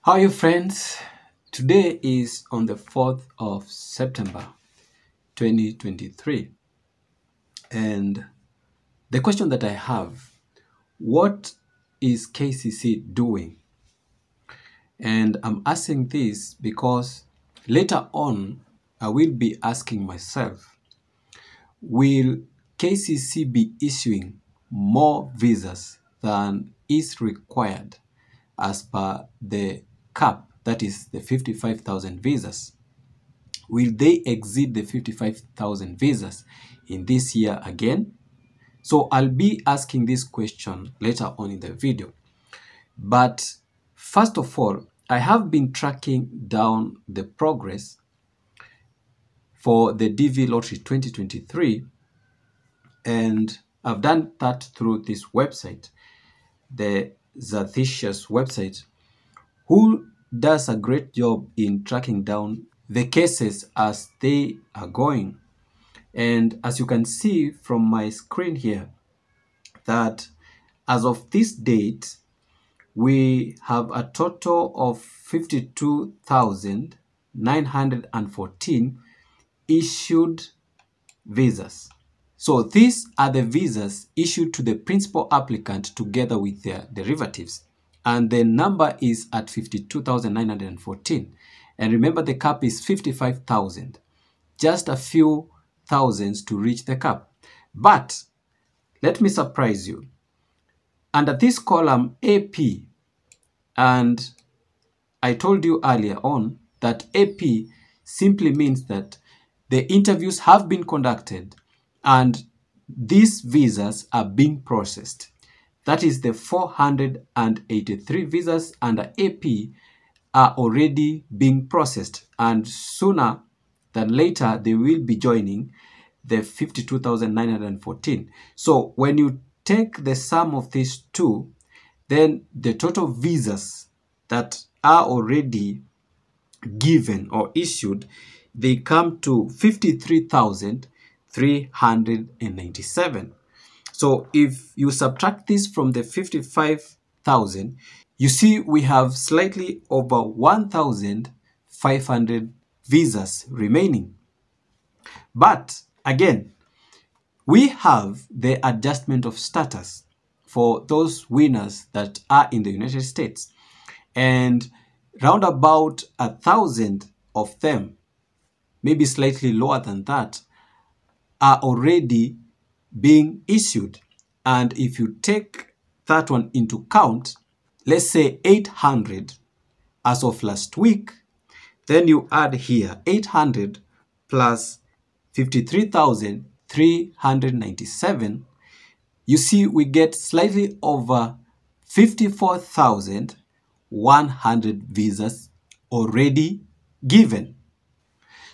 How are you, friends? Today is on the 4th of September 2023, and the question that I have, what is KCC doing? And I'm asking this because later on I will be asking myself, will KCC be issuing more visas than is required as per the cap, that is the 55,000 visas? Will they exceed the 55,000 visas in this year again? So I'll be asking this question later on in the video. But first of all, I have been tracking down the progress for the DV Lottery 2023, and I've done that through this website, the Zathicious website, who does a great job in tracking down the cases as they are going. And as you can see from my screen here, that as of this date, we have a total of 52,914 issued visas. So these are the visas issued to the principal applicant together with their derivatives. And the number is at 52,914. And remember, the cap is 55,000. Just a few thousands to reach the cap. But let me surprise you. Under this column AP, and I told you earlier on that AP simply means that the interviews have been conducted and these visas are being processed. That is, the 483 visas under AP are already being processed, and sooner than later they will be joining the 52,914. So when you take the sum of these two, then the total visas that are already given or issued, they come to 53,397. So if you subtract this from the 55,000, you see we have slightly over 1,500 visas remaining. But again, we have the adjustment of status for those winners that are in the United States. And round about 1,000 of them, maybe slightly lower than that, are already being issued. And if you take that one into account, let's say 800 as of last week, then you add here 800 plus 53,397, you see we get slightly over 54,100 visas already given.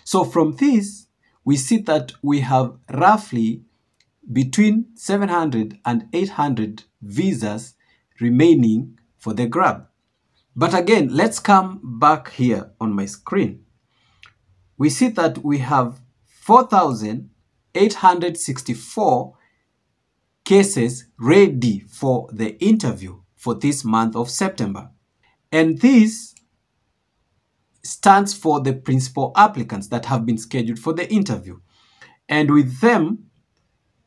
So from this, we see that we have roughly between 700 and 800 visas remaining for the grab. But again, let's come back here on my screen. We see that we have 4,864 cases ready for the interview for this month of September. And this stands for the principal applicants that have been scheduled for the interview. And with them,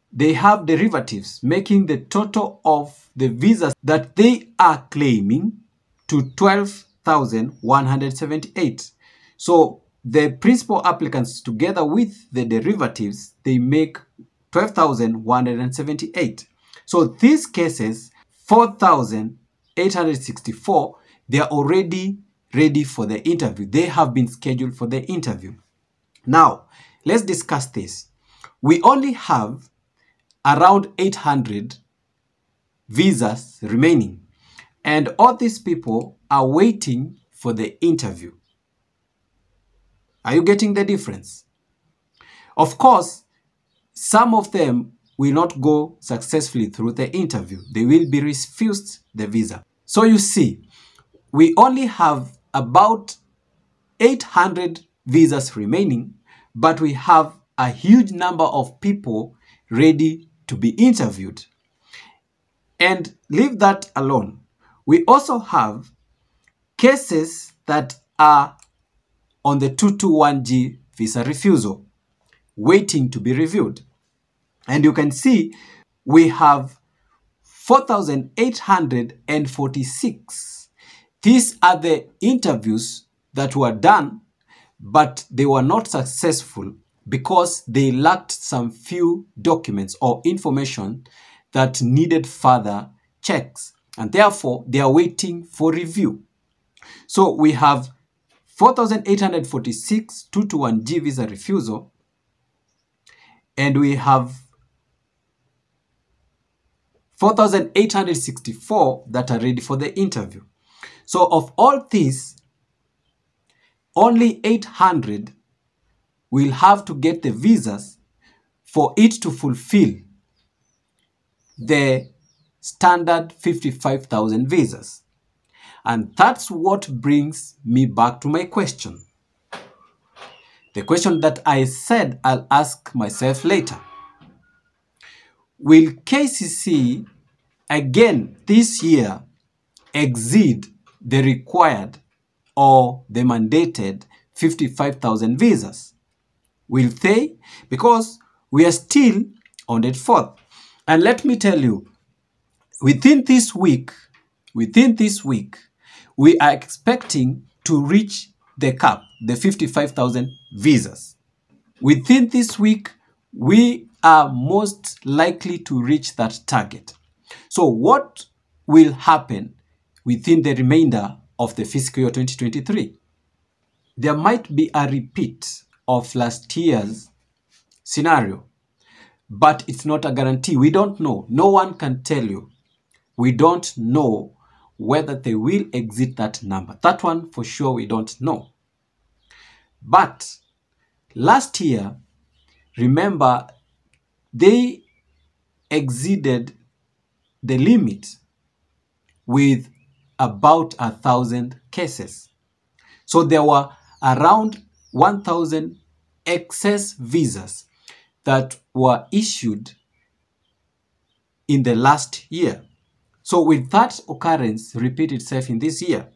they have derivatives, making the total of the visas that they are claiming to 12,178. So the principal applicants together with the derivatives, they make 12,178. So these cases, 4,864, they are already ready for the interview. They have been scheduled for the interview. Now, let's discuss this. We only have around 800 visas remaining, and all these people are waiting for the interview. Are you getting the difference? Of course, some of them will not go successfully through the interview. They will be refused the visa. So you see, we only have about 800 visas remaining, but we have a huge number of people ready to be interviewed. And leave that alone. We also have cases that are on the 221G visa refusal, waiting to be reviewed. And you can see we have 4,846. These are the interviews that were done, but they were not successful because they lacked some few documents or information that needed further checks, and therefore they are waiting for review. So we have 4,846 221G visa refusal, and we have 4,864 that are ready for the interview. So of all these, only 800 will have to get the visas for it to fulfill the standard 55,000 visas. And that's what brings me back to my question. The question that I said I'll ask myself later. Will KCC again this year exceed the required or the mandated 55,000 visas? Will they? Because we are still on the 4th. And let me tell you, within this week, we are expecting to reach the cap, the 55,000 visas. Within this week, we are most likely to reach that target. So what will happen within the remainder of the fiscal year 2023? There might be a repeat of last year's scenario, but it's not a guarantee. We don't know. No one can tell you. We don't know whether they will exceed that number. That one for sure we don't know. But last year, remember, they exceeded the limit with about 1,000 cases. So there were around 1,000 excess visas that were issued in the last year. So with that occurrence repeat itself in this year,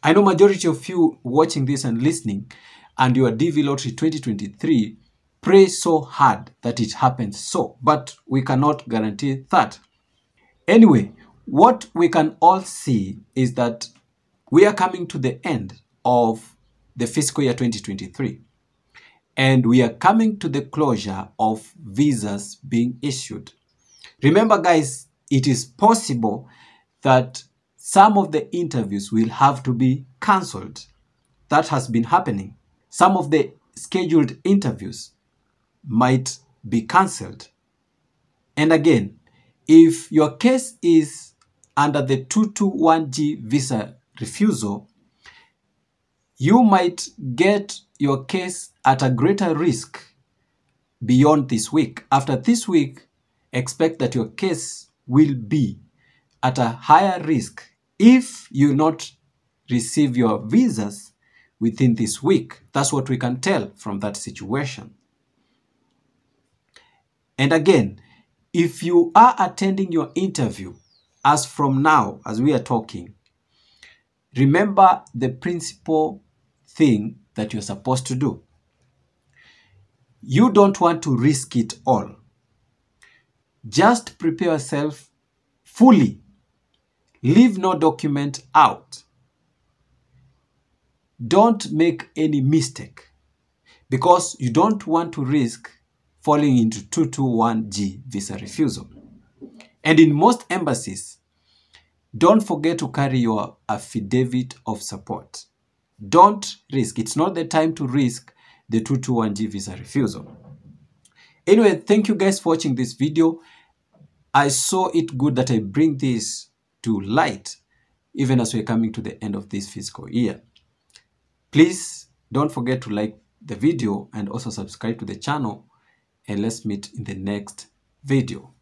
I know majority of you watching this and listening and your DV Lottery 2023 pray so hard that it happens so, but we cannot guarantee that. Anyway, what we can all see is that we are coming to the end of the fiscal year 2023, and we are coming to the closure of visas being issued. Remember, guys, it is possible that some of the interviews will have to be cancelled. That has been happening. Some of the scheduled interviews might be cancelled. And again, if your case is under the 221G visa refusal, you might get your case at a greater risk beyond this week. After this week, expect that your case will be at a higher risk if you not receive your visas within this week. That's what we can tell from that situation. And again, if you are attending your interview, as from now, as we are talking, remember the principal thing that you're supposed to do. You don't want to risk it all. Just prepare yourself fully. Leave no document out. Don't make any mistake, because you don't want to risk falling into 221G visa refusal. And in most embassies, don't forget to carry your affidavit of support. Don't risk. It's not the time to risk the 221G visa refusal. Anyway, thank you guys for watching this video. I saw it good that I bring this to light, even as we're coming to the end of this fiscal year. Please don't forget to like the video and also subscribe to the channel, and let's meet in the next video.